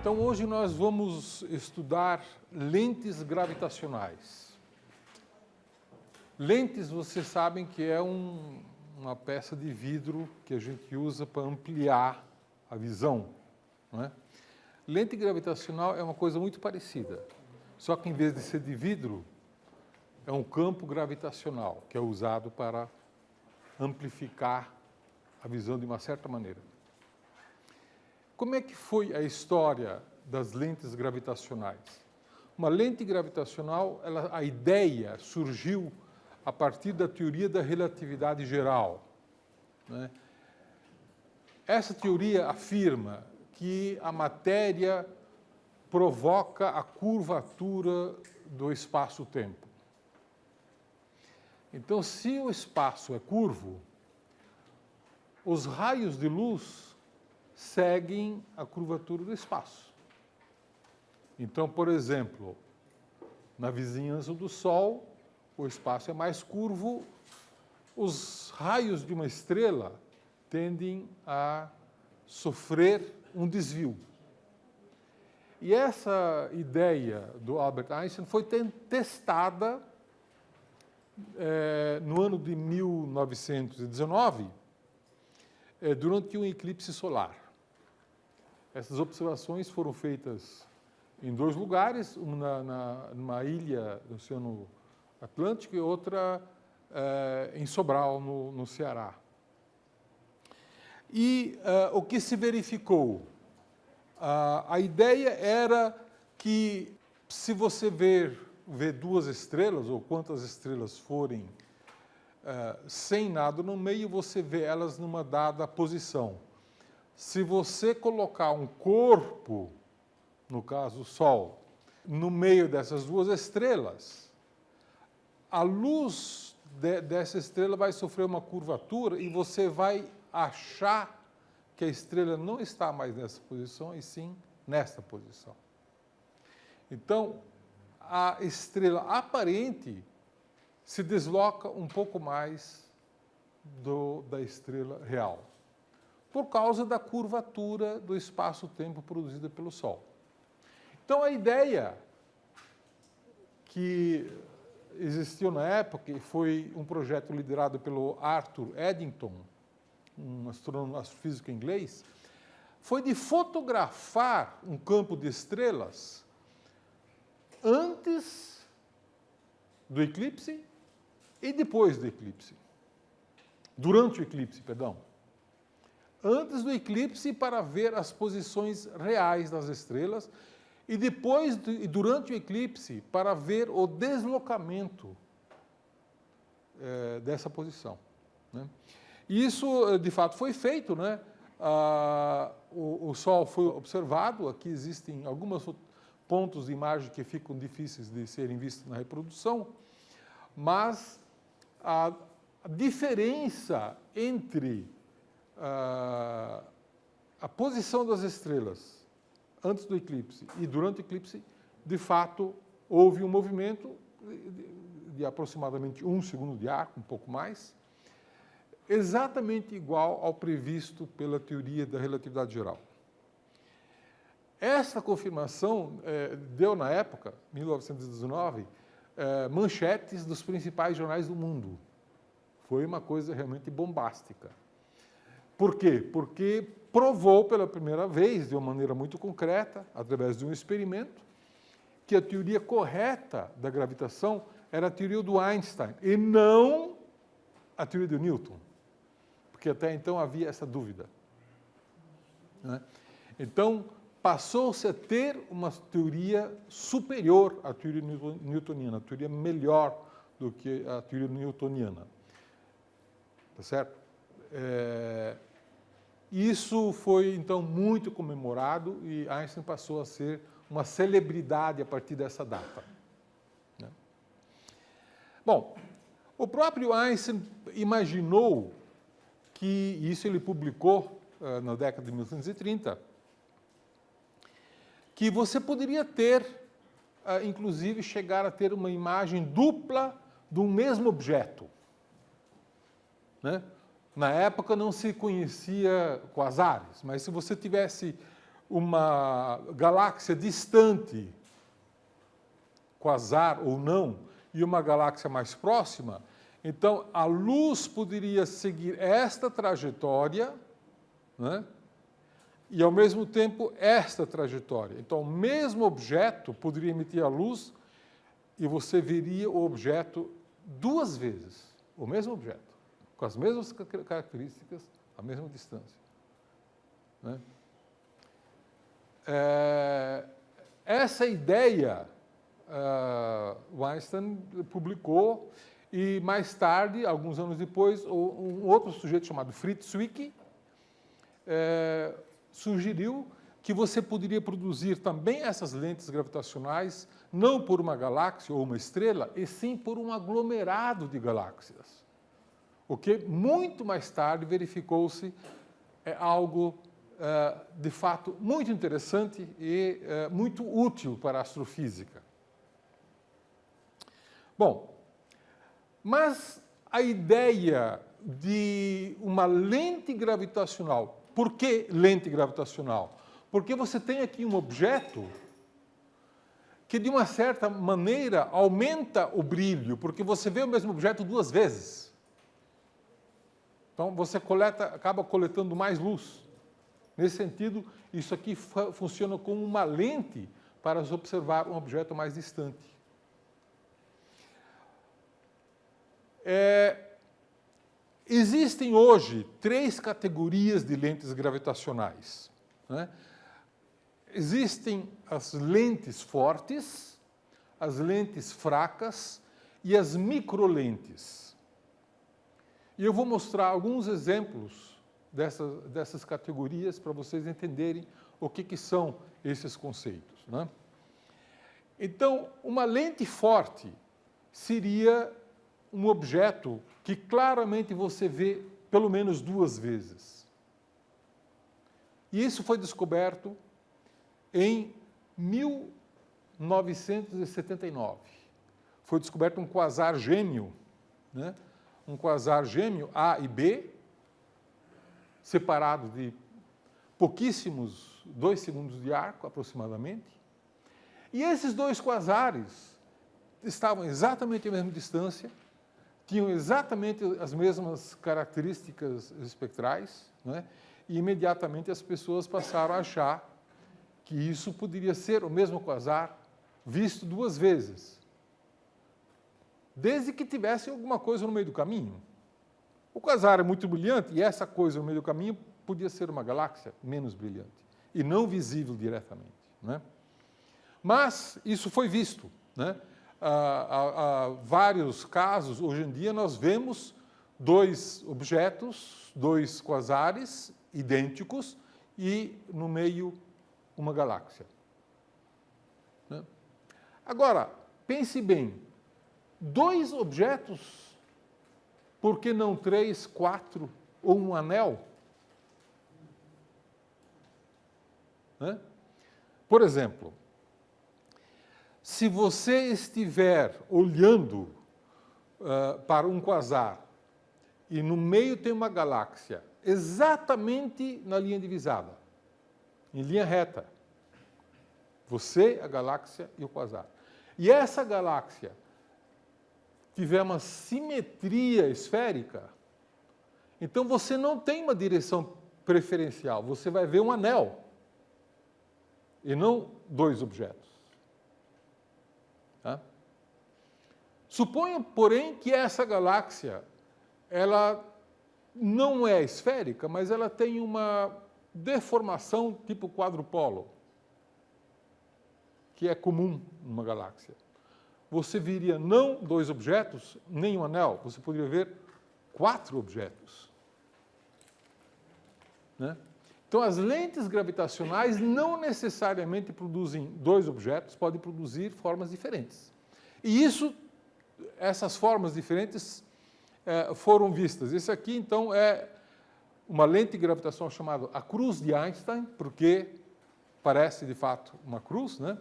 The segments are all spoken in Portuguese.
Então, hoje nós vamos estudar lentes gravitacionais. Lentes, vocês sabem que é uma peça de vidro que a gente usa para ampliar a visão, não é? Lente gravitacional é uma coisa muito parecida, só que em vez de ser de vidro, é um campo gravitacional que é usado para amplificar a visão de uma certa maneira. Como é que foi a história das lentes gravitacionais? Uma lente gravitacional, a ideia surgiu a partir da teoria da relatividade geral, né? Essa teoria afirma que a matéria provoca a curvatura do espaço-tempo. Então, se o espaço é curvo, os raios de luz seguem a curvatura do espaço. Então, por exemplo, na vizinhança do Sol, o espaço é mais curvo, os raios de uma estrela tendem a sofrer um desvio. E essa ideia do Albert Einstein foi testada no ano de 1919, durante um eclipse solar. Essas observações foram feitas em dois lugares, uma numa ilha do Oceano Atlântico e outra em Sobral, no Ceará. E o que se verificou? A ideia era que, se você ver duas estrelas, ou quantas estrelas forem, sem nada no meio, você vê elas numa dada posição. Se você colocar um corpo, no caso o Sol, no meio dessas duas estrelas, a luz dessa estrela vai sofrer uma curvatura e você vai achar que a estrela não está mais nessa posição, e sim nesta posição. Então, a estrela aparente se desloca um pouco mais da estrela real, por causa da curvatura do espaço-tempo produzida pelo Sol. Então, a ideia que existiu na época, e foi um projeto liderado pelo Arthur Eddington, um astrofísico inglês, foi de fotografar um campo de estrelas antes do eclipse e depois do eclipse. Durante o eclipse, perdão. Antes do eclipse, para ver as posições reais das estrelas, e depois e durante o eclipse, para ver o deslocamento dessa posição, né? E isso, de fato, foi feito, né? O Sol foi observado, aqui existem alguns pontos de imagem que ficam difíceis de serem vistos na reprodução, mas a diferença entre a posição das estrelas antes do eclipse e durante o eclipse, de fato, houve um movimento de aproximadamente 1 segundo de arco, um pouco mais, exatamente igual ao previsto pela teoria da relatividade geral. Essa confirmação deu, na época, 1919, manchetes dos principais jornais do mundo. Foi uma coisa realmente bombástica. Por quê? Porque provou pela primeira vez, de uma maneira muito concreta, através de um experimento, que a teoria correta da gravitação era a teoria do Einstein, e não a teoria do Newton, porque até então havia essa dúvida, né? Então, passou-se a ter uma teoria superior à teoria newtoniana, a teoria melhor do que a teoria newtoniana. Tá certo? Isso foi, então, muito comemorado e Einstein passou a ser uma celebridade a partir dessa data, né? Bom, o próprio Einstein imaginou que, isso ele publicou na década de 1930, que você poderia ter, inclusive, chegar a ter uma imagem dupla de um mesmo objeto, né? Na época não se conhecia quasares, mas se você tivesse uma galáxia distante, quasar ou não, e uma galáxia mais próxima, então a luz poderia seguir esta trajetória, né? E ao mesmo tempo esta trajetória. Então o mesmo objeto poderia emitir a luz e você veria o objeto duas vezes, o mesmo objeto, com as mesmas características, a mesma distância, né? Essa ideia o Einstein publicou, e mais tarde, alguns anos depois, um outro sujeito chamado Fritz Zwicky sugeriu que você poderia produzir também essas lentes gravitacionais não por uma galáxia ou uma estrela, e sim por um aglomerado de galáxias. O que muito mais tarde verificou-se algo de fato muito interessante e muito útil para a astrofísica. Bom, mas a ideia de uma lente gravitacional, por que lente gravitacional? Porque você tem aqui um objeto que, de uma certa maneira, aumenta o brilho, porque você vê o mesmo objeto duas vezes. Então, você acaba coletando mais luz. Nesse sentido, isso aqui funciona como uma lente para observar um objeto mais distante. Existem hoje 3 categorias de lentes gravitacionais, né? Existem as lentes fortes, as lentes fracas e as microlentes. E eu vou mostrar alguns exemplos dessas categorias para vocês entenderem o que são esses conceitos, né? Então, uma lente forte seria um objeto que claramente você vê pelo menos duas vezes. E isso foi descoberto em 1979. Foi descoberto um quasar gêmeo, né? Um quasar gêmeo A e B, separado de pouquíssimos 2 segundos de arco, aproximadamente. E esses 2 quasares estavam exatamente à mesma distância, tinham exatamente as mesmas características espectrais, né? E imediatamente as pessoas passaram a achar que isso poderia ser o mesmo quasar visto 2 vezes, desde que tivesse alguma coisa no meio do caminho. O quasar é muito brilhante, e essa coisa no meio do caminho podia ser uma galáxia menos brilhante, e não visível diretamente, né? Mas isso foi visto, né? Há vários casos, hoje em dia, nós vemos 2 objetos, 2 quasares idênticos e, no meio, uma galáxia, né? Agora, pense bem, 2 objetos, por que não 3, 4 ou um anel? Né? Por exemplo, se você estiver olhando para um quasar e no meio tem uma galáxia, exatamente na linha divisada, em linha reta, você, a galáxia e o quasar, e essa galáxia tiver uma simetria esférica, então você não tem uma direção preferencial, você vai ver um anel e não 2 objetos. Tá? Suponha, porém, que essa galáxia ela não é esférica, mas ela tem uma deformação tipo quadrupolo, que é comum numa galáxia. Você viria não 2 objetos, nem um anel, você poderia ver 4 objetos, né? Então, as lentes gravitacionais não necessariamente produzem 2 objetos, podem produzir formas diferentes. E essas formas diferentes foram vistas. Esse aqui, então, é uma lente gravitacional chamada a cruz de Einstein, porque parece, de fato, uma cruz, né?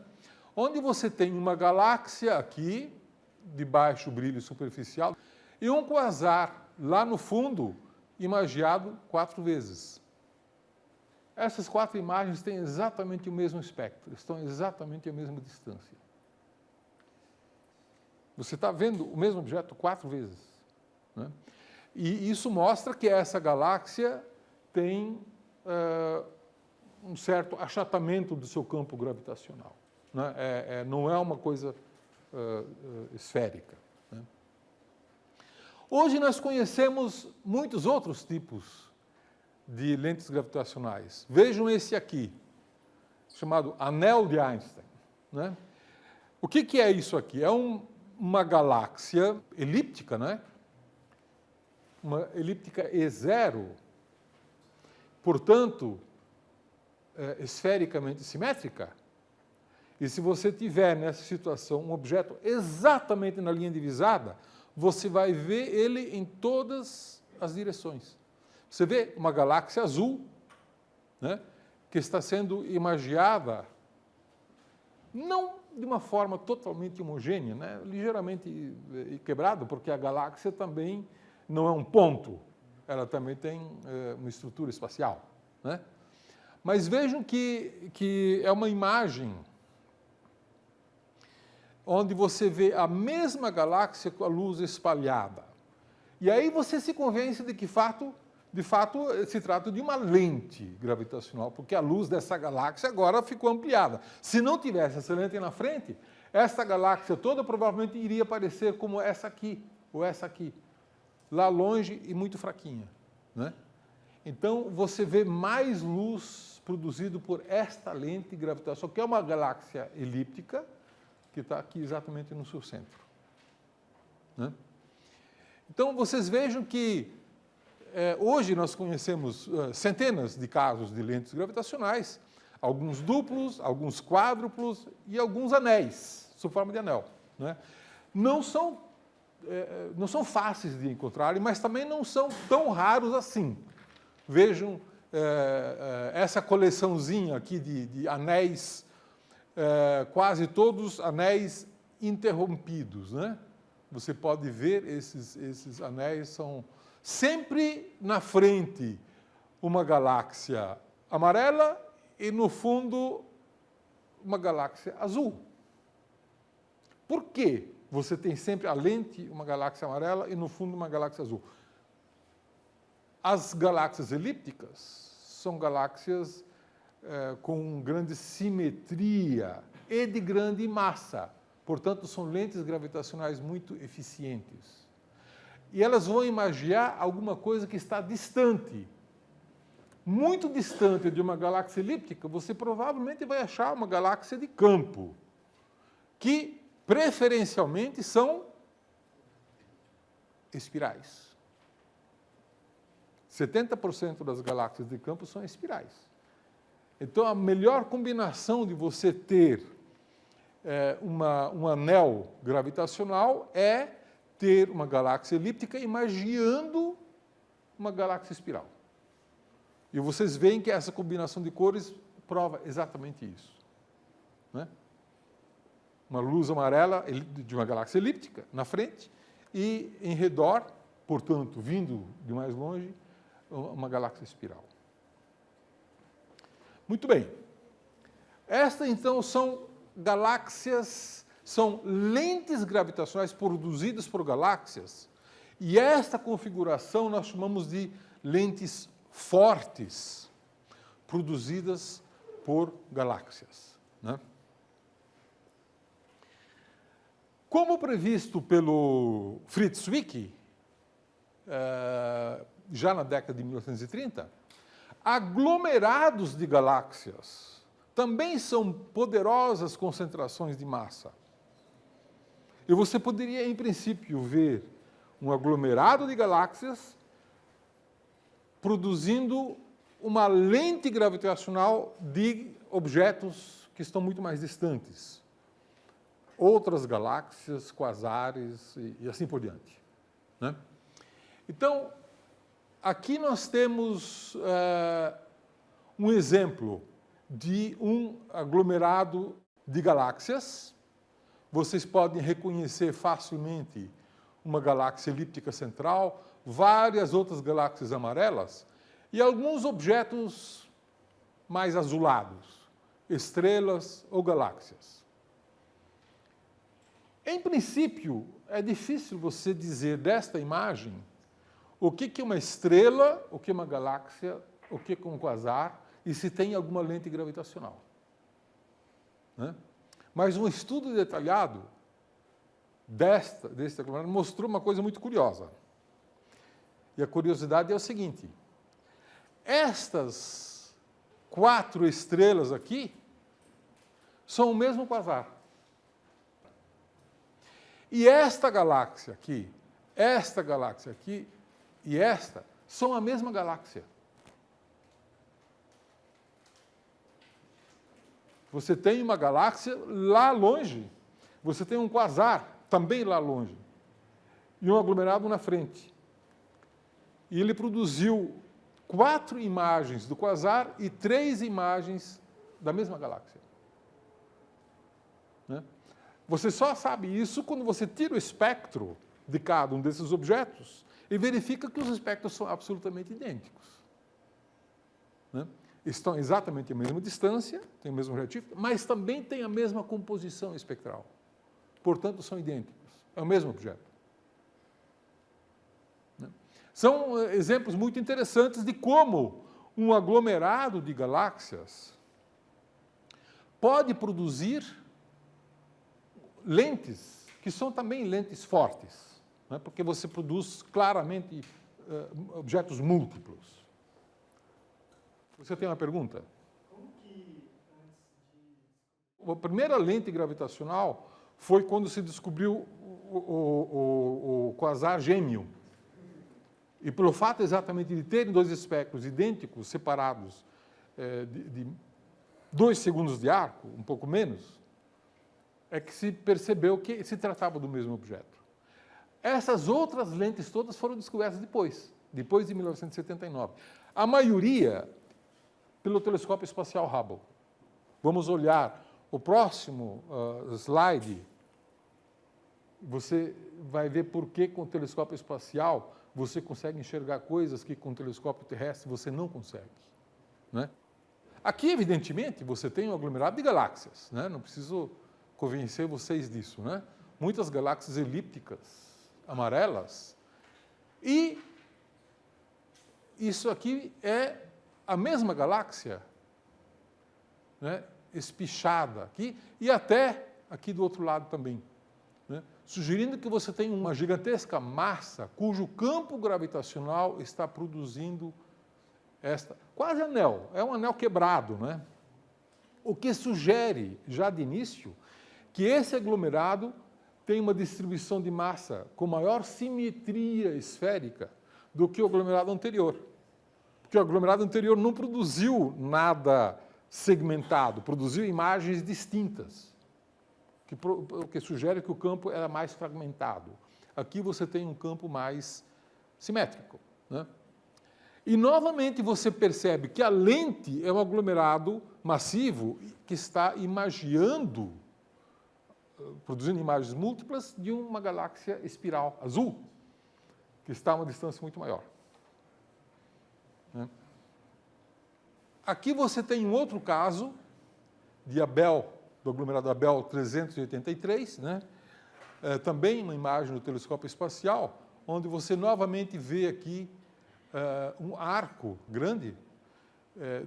Onde você tem uma galáxia aqui, de baixo brilho superficial, e um quasar lá no fundo, imagiado 4 vezes. Essas 4 imagens têm exatamente o mesmo espectro, estão exatamente à mesma distância. Você está vendo o mesmo objeto 4 vezes. Né? E isso mostra que essa galáxia tem um certo achatamento do seu campo gravitacional. Né? Não é uma coisa esférica. Né? Hoje nós conhecemos muitos outros tipos de lentes gravitacionais. Vejam esse aqui, chamado anel de Einstein. Né? O que é isso aqui? É uma galáxia elíptica, né? Uma elíptica E0, portanto, esfericamente simétrica. E se você tiver nessa situação um objeto exatamente na linha divisada, você vai ver ele em todas as direções. Você vê uma galáxia azul, né, que está sendo imagiada, não de uma forma totalmente homogênea, né, ligeiramente quebrada, porque a galáxia também não é um ponto, ela também tem uma estrutura espacial. Né? Mas vejam que é uma imagem onde você vê a mesma galáxia com a luz espalhada. E aí você se convence de que, de fato, se trata de uma lente gravitacional, porque a luz dessa galáxia agora ficou ampliada. Se não tivesse essa lente na frente, essa galáxia toda provavelmente iria aparecer como essa aqui, ou essa aqui, lá longe e muito fraquinha. Né? Então, você vê mais luz produzida por esta lente gravitacional, que é uma galáxia elíptica, que está aqui exatamente no seu centro. Né? Então, vocês vejam que hoje nós conhecemos centenas de casos de lentes gravitacionais, alguns duplos, alguns quádruplos e alguns anéis, sob forma de anel. Né? Não são fáceis de encontrarem, mas também não são tão raros assim. Vejam essa coleçãozinha aqui de anéis, quase todos anéis interrompidos. Né? Você pode ver, esses anéis são sempre na frente uma galáxia amarela e, no fundo, uma galáxia azul. Por quê? Você tem sempre a lente, uma galáxia amarela, e no fundo uma galáxia azul. As galáxias elípticas são galáxias com grande simetria e de grande massa. Portanto, são lentes gravitacionais muito eficientes. E elas vão imagiar alguma coisa que está distante. Muito distante de uma galáxia elíptica, você provavelmente vai achar uma galáxia de campo, que preferencialmente são espirais. 70% das galáxias de campo são espirais. Então, a melhor combinação de você ter um anel gravitacional é ter uma galáxia elíptica imagiando uma galáxia espiral. E vocês veem que essa combinação de cores prova exatamente isso. Né? Uma luz amarela de uma galáxia elíptica na frente e em redor, portanto, vindo de mais longe, uma galáxia espiral. Muito bem. Estas, então, são galáxias, são lentes gravitacionais produzidas por galáxias, e esta configuração nós chamamos de lentes fortes, produzidas por galáxias. Né? Como previsto pelo Fritz Zwicky, já na década de 1930, aglomerados de galáxias também são poderosas concentrações de massa. E você poderia, em princípio, ver um aglomerado de galáxias produzindo uma lente gravitacional de objetos que estão muito mais distantes. Outras galáxias, quasares e assim por diante. Né? Então, aqui nós temos um exemplo de um aglomerado de galáxias. Vocês podem reconhecer facilmente uma galáxia elíptica central, várias outras galáxias amarelas e alguns objetos mais azulados, estrelas ou galáxias. Em princípio, é difícil você dizer desta imagem o que é uma estrela, o que é uma galáxia, o que é um quasar e se tem alguma lente gravitacional. Né? Mas um estudo detalhado deste aglomerado mostrou uma coisa muito curiosa. E a curiosidade é o seguinte: estas 4 estrelas aqui são o mesmo quasar. E esta galáxia aqui e esta são a mesma galáxia. Você tem uma galáxia lá longe, você tem um quasar também lá longe, e um aglomerado na frente. E ele produziu 4 imagens do quasar e 3 imagens da mesma galáxia. Né? Você só sabe isso quando você tira o espectro de cada um desses objetos e verifica que os espectros são absolutamente idênticos. Né? Estão exatamente à mesma distância, têm o mesmo reativo, mas também têm a mesma composição espectral. Portanto, são idênticos. É o mesmo objeto. Né? São exemplos muito interessantes de como um aglomerado de galáxias pode produzir lentes que são também lentes fortes, né? Porque você produz claramente objetos múltiplos. Você tem uma pergunta? Como que A primeira lente gravitacional foi quando se descobriu o quasar gêmeo. E pelo fato exatamente de terem 2 espectros idênticos, separados de 2 segundos de arco, um pouco menos, é que se percebeu que se tratava do mesmo objeto. Essas outras lentes todas foram descobertas depois de 1979. A maioria pelo telescópio espacial Hubble. Vamos olhar o próximo slide. Você vai ver por que com o telescópio espacial você consegue enxergar coisas que com o telescópio terrestre você não consegue. Né? Aqui, evidentemente, você tem um aglomerado de galáxias. Né? Não preciso convencer vocês disso. Né? Muitas galáxias elípticas, amarelas. E isso aqui é a mesma galáxia, né, espichada aqui, e até aqui do outro lado também, né, sugerindo que você tem uma gigantesca massa cujo campo gravitacional está produzindo esta, quase anel, é um anel quebrado, né? O que sugere, já de início, que esse aglomerado tem uma distribuição de massa com maior simetria esférica do que o aglomerado anterior. Porque o aglomerado anterior não produziu nada segmentado, produziu imagens distintas, o que sugere que o campo era mais fragmentado. Aqui você tem um campo mais simétrico. Né? E, novamente, você percebe que a lente é um aglomerado massivo que está imagiando, produzindo imagens múltiplas de uma galáxia espiral azul, que está a uma distância muito maior. Aqui você tem um outro caso de Abell, do aglomerado Abell 383, né? Também uma imagem do telescópio espacial, onde você novamente vê aqui um arco grande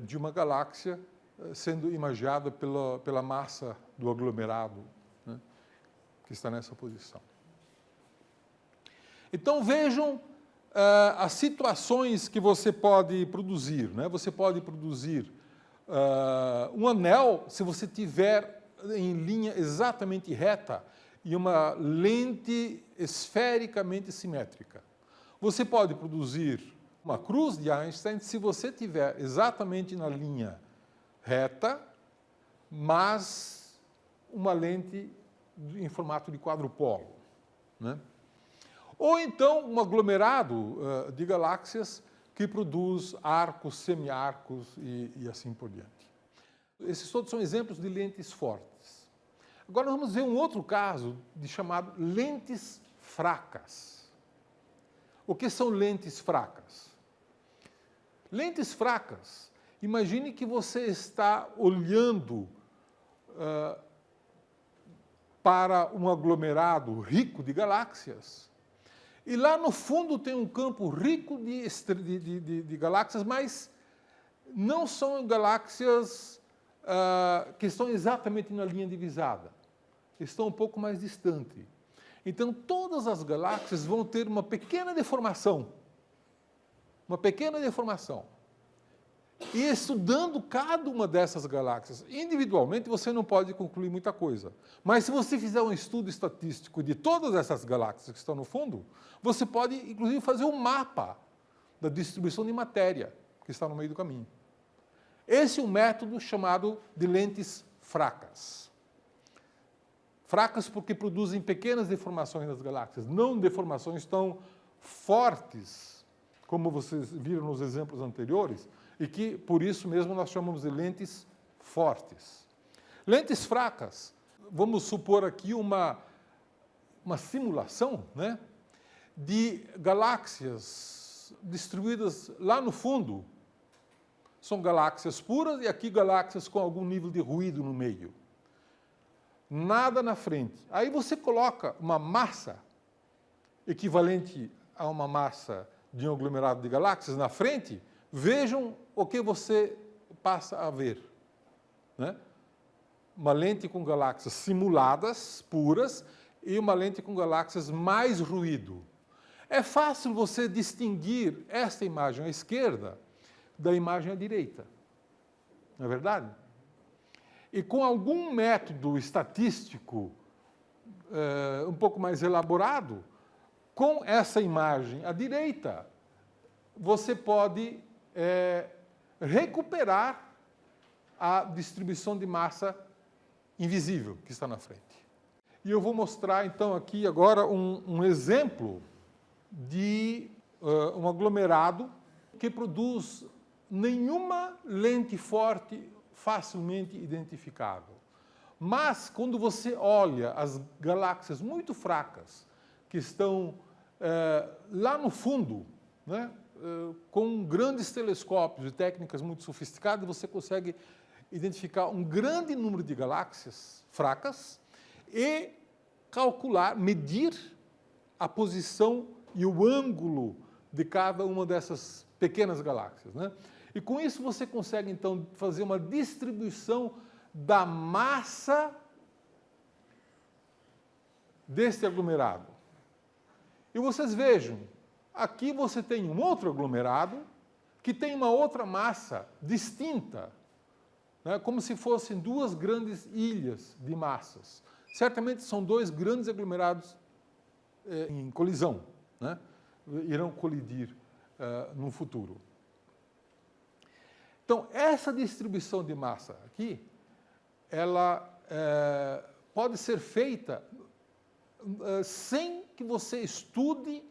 de uma galáxia sendo imagiada pela massa do aglomerado, né? Que está nessa posição. Então vejam as situações que você pode produzir. Né? Você pode produzir um anel se você tiver em linha exatamente reta e uma lente esfericamente simétrica. Você pode produzir uma cruz de Einstein se você tiver exatamente na linha reta, mas uma lente em formato de quadrupolo. Né? Ou então um aglomerado de galáxias que produz arcos, semiarcos e assim por diante. Esses todos são exemplos de lentes fortes. Agora vamos ver um outro caso de chamado lentes fracas. O que são lentes fracas? Lentes fracas Imagine que você está olhando para um aglomerado rico de galáxias, e lá no fundo tem um campo rico de galáxias, mas não são galáxias que estão exatamente na linha divisada. Estão um pouco mais distante. Então, todas as galáxias vão ter uma pequena deformação. Uma pequena deformação. E estudando cada uma dessas galáxias individualmente, você não pode concluir muita coisa. Mas se você fizer um estudo estatístico de todas essas galáxias que estão no fundo, você pode, inclusive, fazer um mapa da distribuição de matéria que está no meio do caminho. Esse é um método chamado de lentes fracas. Fracas porque produzem pequenas deformações nas galáxias, não deformações tão fortes, como vocês viram nos exemplos anteriores, e que, por isso mesmo, nós chamamos de lentes fortes. Lentes fracas, vamos supor aqui uma simulação, né, de galáxias distribuídas lá no fundo. São galáxias puras e aqui galáxias com algum nível de ruído no meio. Nada na frente. Aí você coloca uma massa equivalente a uma massa de um aglomerado de galáxias na frente, vejam o que você passa a ver. Né? Uma lente com galáxias simuladas, puras, e uma lente com galáxias mais ruído. É fácil você distinguir esta imagem à esquerda da imagem à direita. Não é verdade? E com algum método estatístico um pouco mais elaborado, com essa imagem à direita, você pode recuperar a distribuição de massa invisível que está na frente. E eu vou mostrar, então, aqui agora um exemplo de um aglomerado que produz nenhuma lente forte facilmente identificável. Mas, quando você olha as galáxias muito fracas, que estão lá no fundo, né, com grandes telescópios e técnicas muito sofisticadas, você consegue identificar um grande número de galáxias fracas e calcular, medir a posição e o ângulo de cada uma dessas pequenas galáxias, né? E com isso você consegue, então, fazer uma distribuição da massa deste aglomerado. E vocês vejam, aqui você tem um outro aglomerado que tem uma outra massa distinta, né, como se fossem duas grandes ilhas de massas. Certamente são dois grandes aglomerados em colisão, né? Irão colidir no futuro. Então, essa distribuição de massa aqui, ela pode ser feita sem que você estude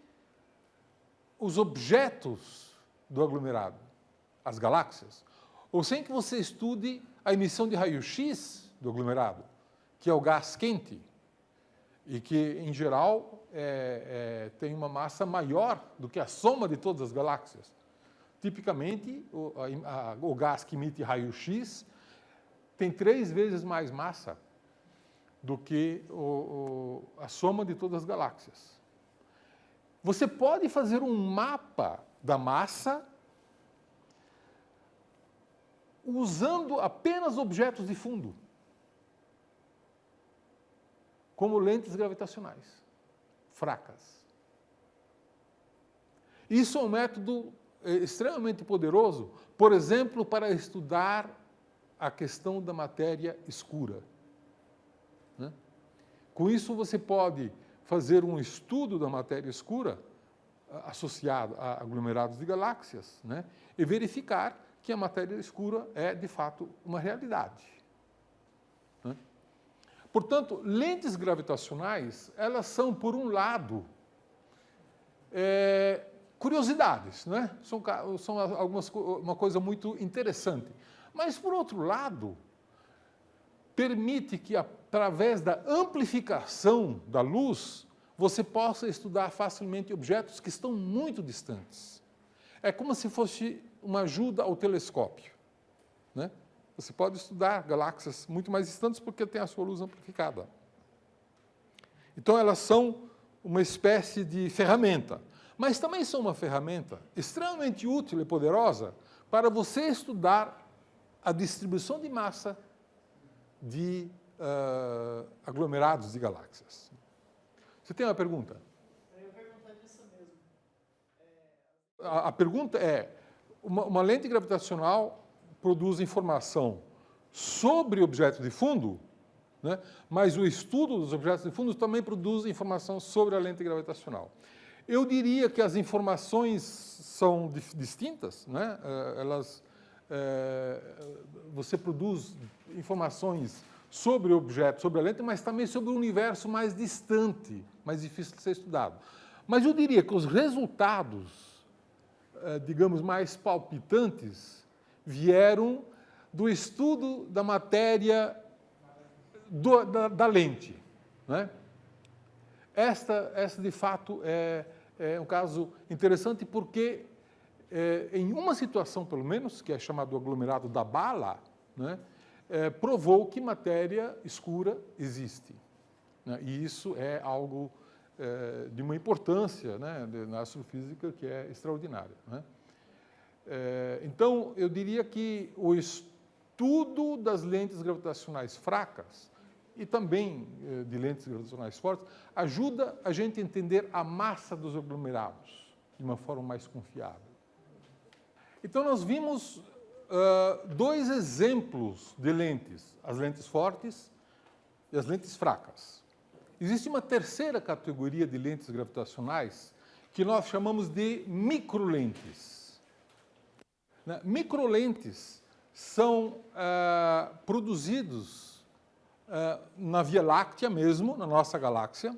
os objetos do aglomerado, as galáxias, ou sem que você estude a emissão de raio-x do aglomerado, que é o gás quente, e que, em geral, tem uma massa maior do que a soma de todas as galáxias. Tipicamente, o gás que emite raio-x tem 3 vezes mais massa do que a soma de todas as galáxias. Você pode fazer um mapa da massa usando apenas objetos de fundo, como lentes gravitacionais fracas. Isso é um método extremamente poderoso, por exemplo, para estudar a questão da matéria escura. Né? Com isso, você pode fazer um estudo da matéria escura associado a aglomerados de galáxias, né? E verificar que a matéria escura é, de fato, uma realidade. Né? Portanto, lentes gravitacionais, elas são, por um lado, curiosidades, né? São uma coisa muito interessante. Mas, por outro lado, permite que, através da amplificação da luz, você possa estudar facilmente objetos que estão muito distantes. É como se fosse uma ajuda ao telescópio. né? Você pode estudar galáxias muito mais distantes porque tem a sua luz amplificada. Então, elas são uma espécie de ferramenta, mas também são uma ferramenta extremamente útil e poderosa para você estudar a distribuição de massa de aglomerados de galáxias. Você tem uma pergunta? Eu ia perguntar disso mesmo. A pergunta é, uma lente gravitacional produz informação sobre objetos de fundo, né? Mas o estudo dos objetos de fundo também produz informação sobre a lente gravitacional. Eu diria que as informações são distintas, né? Você produz informações sobre o objeto, sobre a lente, mas também sobre o universo mais distante, mais difícil de ser estudado. Mas eu diria que os resultados, digamos, mais palpitantes, vieram do estudo da matéria da lente, né? Esta, de fato, é um caso interessante porque, em uma situação, pelo menos, que é chamado aglomerado da bala, né, provou que matéria escura existe, né? E isso é algo de uma importância, né, na astrofísica que é extraordinária, né? Então, eu diria que o estudo das lentes gravitacionais fracas e também de lentes gravitacionais fortes ajuda a gente a entender a massa dos aglomerados de uma forma mais confiável. Então, nós vimos dois exemplos de lentes, as lentes fortes e as lentes fracas. Existe uma terceira categoria de lentes gravitacionais que nós chamamos de microlentes. Microlentes são produzidos na Via Láctea mesmo, na nossa galáxia,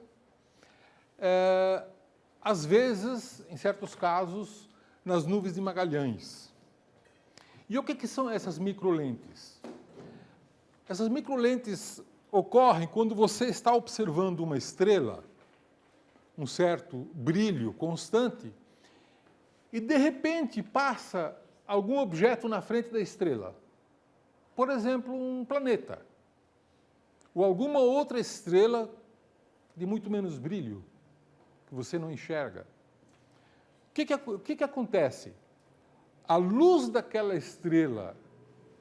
às vezes, em certos casos, nas nuvens de Magalhães. E o que são essas microlentes? Essas microlentes ocorrem quando você está observando uma estrela, um certo brilho constante, e de repente passa algum objeto na frente da estrela. Por exemplo, um planeta. Ou alguma outra estrela de muito menos brilho, que você não enxerga. O que acontece? A luz daquela estrela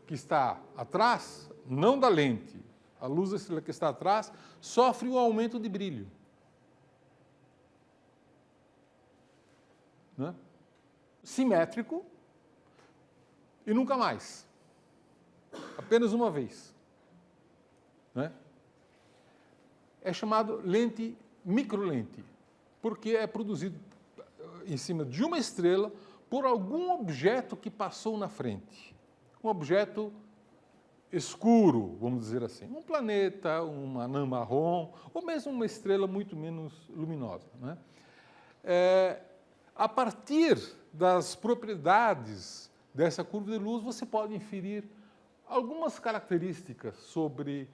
que está atrás, não da lente, a luz da estrela que está atrás, sofre um aumento de brilho. Né? Simétrico, e nunca mais. Apenas uma vez. Né? É chamado lente microlente, porque é produzido em cima de uma estrela por algum objeto que passou na frente. Um objeto escuro, vamos dizer assim. Um planeta, uma anã marrom, ou mesmo uma estrela muito menos luminosa. Né? A partir das propriedades dessa curva de luz, você pode inferir algumas características sobre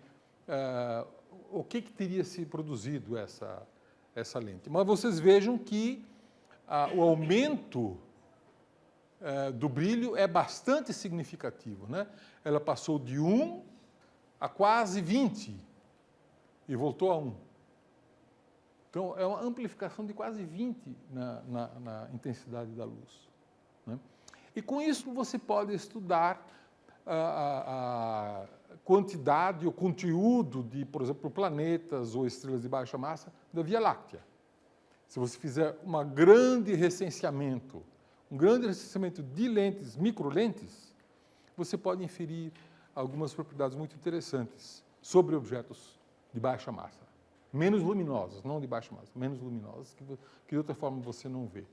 o que teria se produzido essa lente. Mas vocês vejam que o aumento do brilho é bastante significativo, né? Ela passou de 1 a quase 20 e voltou a 1. Então, é uma amplificação de quase 20 na intensidade da luz. Né? E com isso você pode estudar a quantidade, o conteúdo de, por exemplo, planetas ou estrelas de baixa massa da Via Láctea. Se você fizer um grande recenseamento de lentes, microlentes, você pode inferir algumas propriedades muito interessantes sobre objetos de baixa massa. Menos luminosos, não de baixa massa, menos luminosos, que de outra forma você não vê.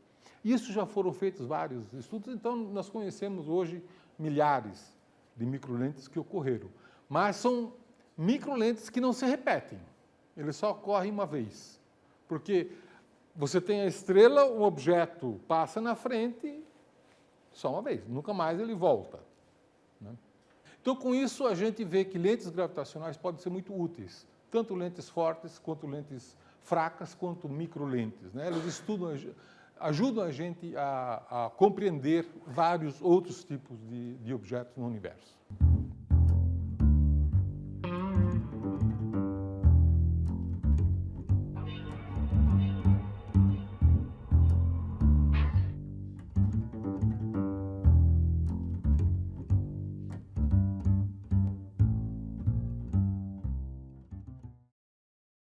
Isso já foram feitos vários estudos, então nós conhecemos hoje milhares de microlentes que ocorreram. Mas são microlentes que não se repetem, eles só ocorrem uma vez. Porque você tem a estrela, um objeto passa na frente só uma vez, nunca mais ele volta. Né? Então, com isso, a gente vê que lentes gravitacionais podem ser muito úteis, tanto lentes fortes, quanto lentes fracas, quanto microlentes. Né? Elas estudam ajudam a gente a compreender vários outros tipos de objetos no universo.